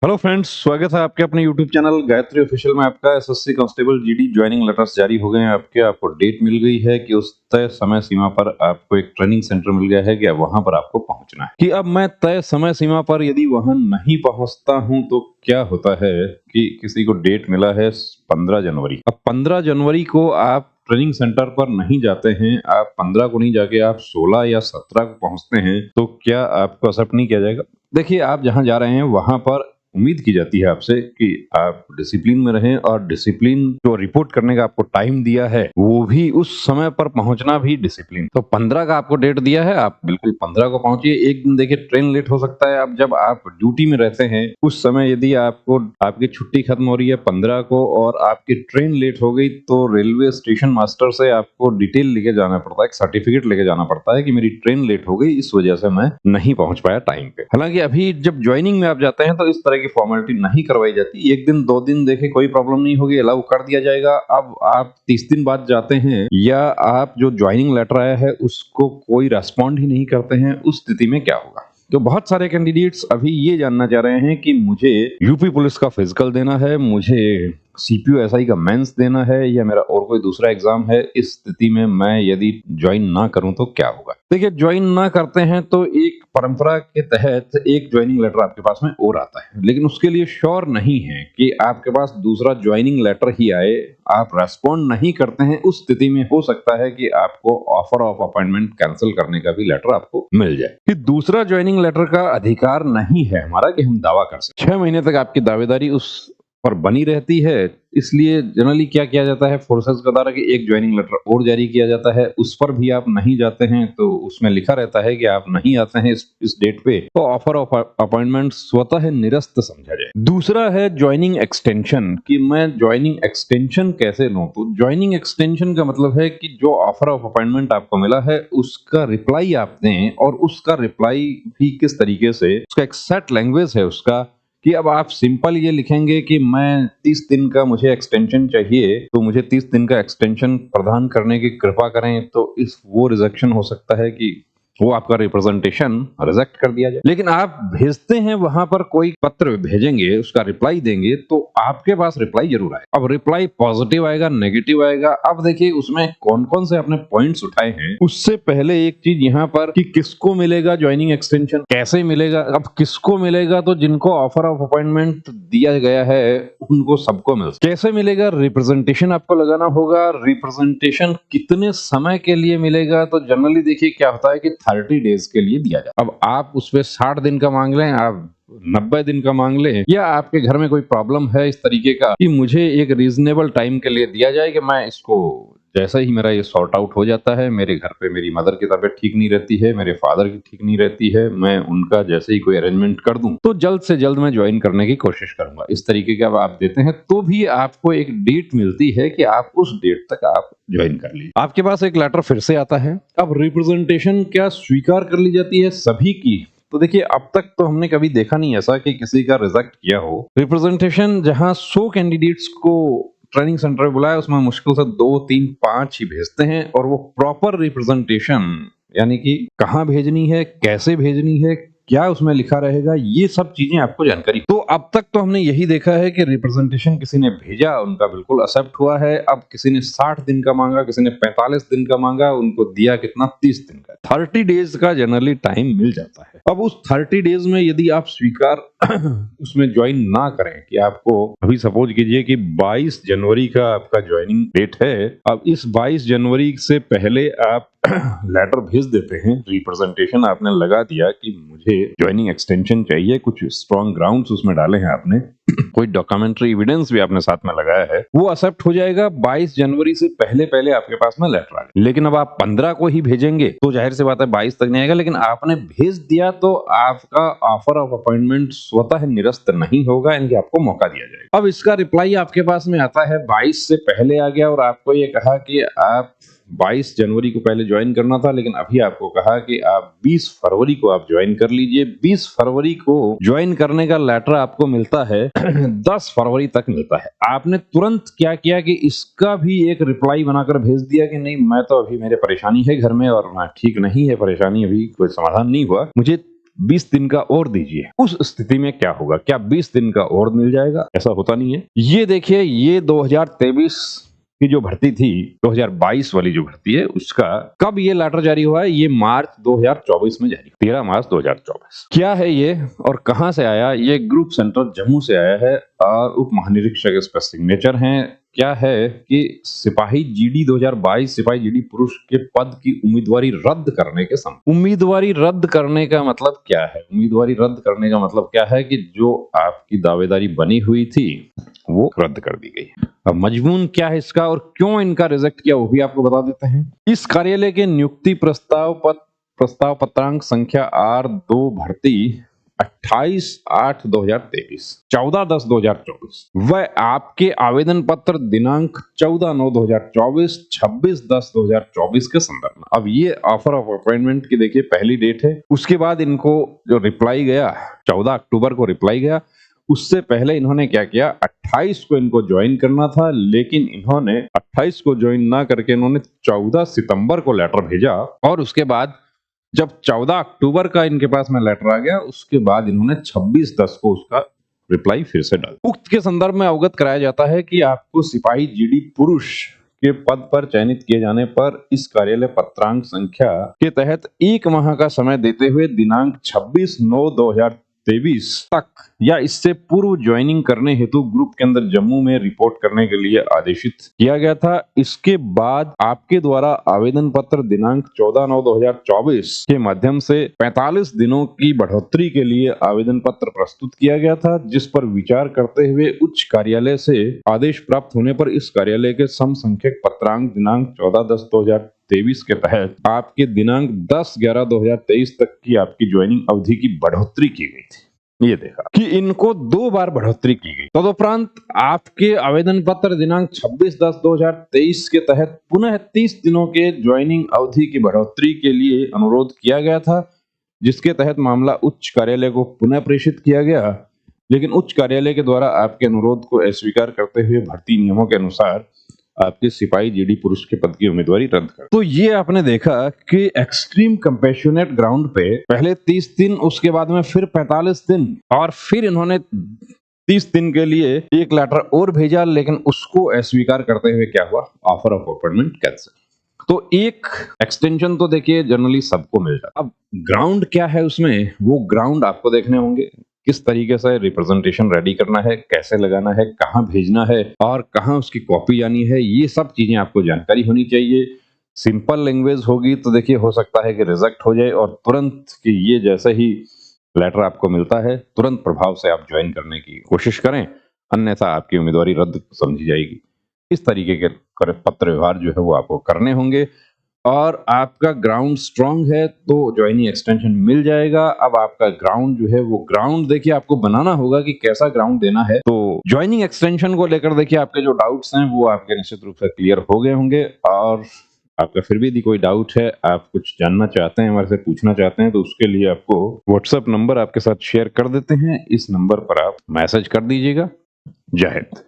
Hello friends, स्वागत है आपके अपने यूट्यूब चैनल गायत्री ऑफिशियल में। आपका SSC constable GD joining letters जारी हो गए हैं। आपको डेट मिल गई है कि उस तय समय सीमा पर आपको एक ट्रेनिंग सेंटर मिल गया है कि अब वहां पर आपको पहुंचना है। कि अब मैं तय समय सीमा पर यदि वहां नहीं पहुंचता हूं तो क्या होता है कि किसी को डेट मिला है 15 जनवरी। अब 15 जनवरी को आप ट्रेनिंग सेंटर पर नहीं जाते हैं, आप 15 को नहीं जाके आप 16 या 17 को पहुंचते हैं, तो क्या आपको एक्सेप्ट नहीं किया जाएगा? देखिए, आप जहां जा रहे हैं वहां पर उम्मीद की जाती है आपसे कि आप डिसिप्लिन में रहें, और डिसिप्लिन जो रिपोर्ट करने का आपको टाइम दिया है वो भी उस समय पर पहुंचना भी डिसिप्लिन। तो 15 का आपको डेट दिया है, आप बिल्कुल 15 को पहुंचिए। एक दिन देखिए ट्रेन लेट हो सकता है। अब जब आप ड्यूटी में रहते हैं उस समय यदि आपको आपकी छुट्टी खत्म हो रही है 15 को और आपकी ट्रेन लेट हो गई, तो रेलवे स्टेशन मास्टर से आपको डिटेल लेके जाना पड़ता है, एक सर्टिफिकेट लेके जाना पड़ता है कि मेरी ट्रेन लेट हो गई, इस वजह से मैं नहीं पहुंच पाया टाइम पे। हालांकि अभी जब ज्वाइनिंग में आप जाते हैं तो इस तरह की फॉर्मेलिटी नहीं करवाई जाती। एक दिन 2 दिन देखे कोई प्रॉब्लम नहीं होगी, अलाउ कर दिया जाएगा। अब आप 30 दिन बाद जाते हैं या आप जो ज्वाइनिंग लेटर आया है उसको कोई रेस्पॉन्ड ही नहीं करते हैं, उस स्थिति में क्या होगा? तो बहुत सारे कैंडिडेट्स अभी ये जानना चाह रहे हैं कि मुझे यूपी पुलिस का फिजिकल देना है, मुझे सीपीयू एसआई का मेंस देना है, या मेरा और कोई दूसरा एग्जाम है। इस स्थिति में मैं यदि ज्वाइन ना करूं तो क्या होगा? देखिए, ज्वाइन ना करते हैं तो एक परंपरा के तहत एक ज्वाइनिंग लेटर आपके पास में और आता है, लेकिन उसके लिए श्योर नहीं है कि आपके पास दूसरा ज्वाइनिंग लेटर ही आए। आप रेस्पॉन्ड नहीं करते हैं, उस स्थिति में हो सकता है कि आपको ऑफर ऑफ अपॉइंटमेंट कैंसिल करने का भी लेटर आपको मिल जाए। कि दूसरा ज्वाइनिंग लेटर का अधिकार नहीं है हमारा कि हम दावा कर सकते। 6 महीने तक आपकी दावेदारी उस पर बनी रहती है। इसलिए जनरली क्या किया जाता है, फोर्सेस का द्वारा कि एक ज्वाइनिंग लेटर और जारी किया जाता है। उस पर भी आप नहीं जाते हैं तो उसमें लिखा रहता है कि आप नहीं आते हैं इस डेट पे, तो ऑफर ऑफ अपॉइंटमेंट स्वतः निरस्त समझा जाए। दूसरा है ज्वाइनिंग एक्सटेंशन, कि मैं ज्वाइनिंग एक्सटेंशन कैसे लूं? तो ज्वाइनिंग एक्सटेंशन का मतलब है कि जो ऑफर ऑफ अपॉइंटमेंट आपको मिला है उसका रिप्लाई आप दें, और उसका रिप्लाई भी किस तरीके से, उसका एक सेट लैंग्वेज है उसका, कि अब आप सिंपल ये लिखेंगे कि मैं 30 दिन का मुझे एक्सटेंशन चाहिए, तो मुझे 30 दिन का एक्सटेंशन प्रदान करने की कृपा करें। तो इस वो रिजेक्शन हो सकता है कि वो आपका रिप्रेजेंटेशन रिजेक्ट कर दिया जाए। लेकिन आप भेजते हैं वहां पर, कोई पत्र भेजेंगे, उसका रिप्लाई देंगे, तो आपके पास रिप्लाई जरूर आए। अब रिप्लाई पॉजिटिव आएगा, नेगेटिव आएगा। अब देखिए उसमें कौन कौन से आपने पॉइंट्स उठाए हैं। उससे पहले एक चीज यहाँ पर कि किसको मिलेगा ज्वाइनिंग एक्सटेंशन, कैसे मिलेगा। अब किसको मिलेगा? तो जिनको ऑफर ऑफ अपॉइंटमेंट दिया गया है उनको सबको मिल। कैसे मिलेगा? रिप्रेजेंटेशन आपको लगाना होगा। रिप्रेजेंटेशन कितने समय के लिए मिलेगा? तो जनरली देखिए क्या होता है कि 30 डेज के लिए दिया जाए। अब आप उसपे 60 दिन का मांग लें, आप 90 दिन का मांग लें, या आपके घर में कोई प्रॉब्लम है इस तरीके का कि मुझे एक रीजनेबल टाइम के लिए दिया जाए कि मैं इसको, जैसा ही मेरा ये सॉर्ट आउट हो जाता है, मेरे घर पे मेरी मदर की तबीयत ठीक नहीं रहती है, मेरे फादर की ठीक नहीं रहती है, मैं उनका जैसे ही कोई अरेंजमेंट कर दूं तो जल्द से जल्द मैं ज्वाइन करने की कोशिश करूंगा। इस तरीके का आप देते हैं तो भी आपको एक डेट मिलती है कि आप उस डेट तक आप ज्वाइन कर लीजिए। आपके पास एक लेटर फिर से आता है। अब रिप्रेजेंटेशन क्या स्वीकार कर ली जाती है सभी की? तो देखिए, अब तक तो हमने कभी देखा नहीं ऐसा कि किसी का रिजेक्ट किया हो। रिप्रेजेंटेशन जहां 100 कैंडिडेट्स को ट्रेनिंग सेंटर में बुलाया, उसमें मुश्किल से 2 3 5 ही भेजते हैं, और वो प्रॉपर रिप्रेजेंटेशन, यानी कि कहाँ भेजनी है, कैसे भेजनी है, क्या उसमें लिखा रहेगा, ये सब चीजें आपको जानकारी। तो अब तक तो हमने यही देखा है कि रिप्रेजेंटेशन किसी ने भेजा, उनका बिल्कुल एक्सेप्ट हुआ है। अब किसी ने 60 दिन का मांगा, किसी ने 45 दिन का मांगा, उनको दिया कितना? 30 दिन का। 30 डेज का जनरली टाइम मिल जाता है। अब उस 30 डेज में यदि आप स्वीकार उसमें ज्वाइन ना करें, कि आपको अभी सपोज कीजिए कि 22 जनवरी का आपका ज्वाइनिंग डेट है, अब इस 22 जनवरी से पहले आप लेटर भेज देते हैं, रिप्रेजेंटेशन आपने लगा दिया कि मुझे ज्वाइनिंग एक्सटेंशन चाहिए, कुछ स्ट्रॉन्ग ग्राउंड्स उसमें डाले हैं आपने, कोई डॉक्यूमेंट्री एविडेंस भी आपने साथ में लगाया है, वो एक्सेप्ट हो जाएगा। 22 जनवरी से पहले पहले आपके पास में लेटर आ गया। लेकिन अब आप 15 को ही भेजेंगे तो जाहिर सी बात है 22 तक नहीं आएगा, लेकिन आपने भेज दिया तो आपका ऑफर ऑफ अपॉइंटमेंट स्वतः निरस्त नहीं होगा, यानी कि आपको मौका दिया जाएगा। अब इसका रिप्लाई आपके पास में आता है 22 से पहले आ गया, और आपको ये कहा कि आप 22 जनवरी को पहले ज्वाइन करना था, लेकिन अभी आपको कहा कि आप 20 फरवरी को आप ज्वाइन कर लीजिए। 20 फरवरी को ज्वाइन करने का लेटर आपको मिलता है 10 फरवरी तक मिलता है। आपने तुरंत क्या किया कि इसका भी एक रिप्लाई बनाकर भेज दिया कि नहीं, मैं तो अभी, मेरे परेशानी है घर में और मैं ठीक नहीं है, परेशानी अभी कोई समाधान नहीं हुआ, मुझे 20 दिन का और दीजिए। उस स्थिति में क्या होगा, क्या 20 दिन का और मिल जाएगा? ऐसा होता नहीं है। ये देखिए, ये 2023 की जो भर्ती थी, 2022 वाली जो भर्ती है, उसका कब ये लेटर जारी हुआ है? ये मार्च 2024 में जारी, 13 मार्च 2024। क्या है ये और कहां से आया? ये ग्रुप सेंटर जम्मू से आया है और उप महानिरीक्षक इस पर सिग्नेचर हैं। क्या है कि सिपाही जीडी 2022 सिपाही जीडी पुरुष के पद की उम्मीदवारी रद्द करने के समय। उम्मीदवारी रद्द करने का मतलब क्या है? उम्मीदवारी रद्द करने का मतलब क्या है कि जो आपकी दावेदारी बनी हुई थी वो रद्द कर दी गई। अब मजमून क्या है इसका और क्यों इनका रिजेक्ट किया वो भी आपको बता देते हैं। इस कार्यालय के नियुक्ति प्रस्ताव पत्रांक संख्या R2 भर्ती 28/8/2023, 14/10/2024 व आपके आवेदन पत्र दिनांक 14/9/2024, 26/10/2024 के संदर्भ में। अब ये ऑफर ऑफ अपॉइंटमेंट की देखिए पहली डेट है। उसके बाद इनको जो रिप्लाई गया 14 अक्टूबर को रिप्लाई गया। उससे पहले इन्होंने क्या किया, 28 को इनको ज्वाइन करना था, लेकिन इन्होंने 28 को ज्वाइन ना करके इन्होंने 14 सितंबर को लेटर भेजा और उसके बाद जब 14 अक्टूबर का इनके पास में लेटर आ गया, उसके बाद इन्होंने 26/10 को उसका रिप्लाई फिर से डाला। उक्त के संदर्भ में अवगत कराया जाता है कि आपको सिपाही जीडी पुरुष के पद पर चयनित किए जाने पर इस कार्यालय पत्रांक संख्या के तहत 1 माह का समय देते हुए दिनांक 26/9/2023 तक या इससे पूर्व ज्वाइनिंग करने हेतु ग्रुप के अंदर जम्मू में रिपोर्ट करने के लिए आदेशित किया गया था। इसके बाद आपके द्वारा आवेदन पत्र दिनांक 14/9/2024 के माध्यम से 45 दिनों की बढ़ोतरी के लिए आवेदन पत्र प्रस्तुत किया गया था, जिस पर विचार करते हुए उच्च कार्यालय से आदेश प्राप्त होने पर इस कार्यालय के समसंख्यक पत्रांक दिनांक 14/10/2023 के तहत आपके दिनांक 10/11/2023 तक की आपकी ज्वाइनिंग अवधि की बढ़ोतरी की गई थी। ये देखा कि इनको 2 बार बढ़ोतरी की गई। तदुपरांत आपके आवेदन पत्र दिनांक 26/10/2023 के तहत पुनः 30 दिनों के ज्वाइनिंग अवधि की बढ़ोतरी के लिए अनुरोध किया गया था, जिसके तहत मामला उच्च कार्यालय को पुनः प्रेषित किया गया, लेकिन उच्च कार्यालय के द्वारा आपके अनुरोध को अस्वीकार करते हुए भर्ती नियमों के अनुसार आपके सिपाही जीडी पुरुष के पद की उम्मीदवारी रद्द कर। तो ये आपने देखा कि एक्सट्रीम कंपैशनेट ग्राउंड पे पहले 30 दिन, उसके बाद में फिर 45 दिन और फिर इन्होंने 30 दिन के लिए एक लेटर और भेजा, लेकिन उसको अस्वीकार करते हुए क्या हुआ, ऑफर ऑफ अपॉइंटमेंट कैंसिल। तो एक एक्सटेंशन तो देखिए जनरली सबको मिल जाता। अब ग्राउंड क्या है उसमें, वो ग्राउंड आपको देखने होंगे। किस तरीके से रिप्रेजेंटेशन रेडी करना है, कैसे लगाना है, कहां भेजना है और कहां उसकी कॉपी आनी है, ये सब चीजें आपको जानकारी होनी चाहिए। सिंपल लैंग्वेज होगी तो देखिए हो सकता है कि रिजेक्ट हो जाए और तुरंत कि ये जैसे ही लेटर आपको मिलता है तुरंत प्रभाव से आप ज्वाइन करने की कोशिश करें, अन्यथा आपकी उम्मीदवारी रद्द समझी जाएगी। इस तरीके के पत्र व्यवहार जो है वो आपको करने होंगे और आपका ग्राउंड स्ट्रांग है तो ज्वाइनिंग एक्सटेंशन मिल जाएगा। अब आपका ग्राउंड जो है वो ग्राउंड देखिए आपको बनाना होगा कि कैसा ग्राउंड देना है। तो ज्वाइनिंग एक्सटेंशन को लेकर देखिए आपके जो डाउट्स हैं वो आपके निश्चित रूप से क्लियर हो गए होंगे और आपका फिर भी यदि कोई डाउट है, आप कुछ जानना चाहते हैं, हमारे से पूछना चाहते हैं, तो उसके लिए आपको व्हाट्सएप नंबर आपके साथ शेयर कर देते हैं। इस नंबर पर आप मैसेज कर दीजिएगा। जय हिंद।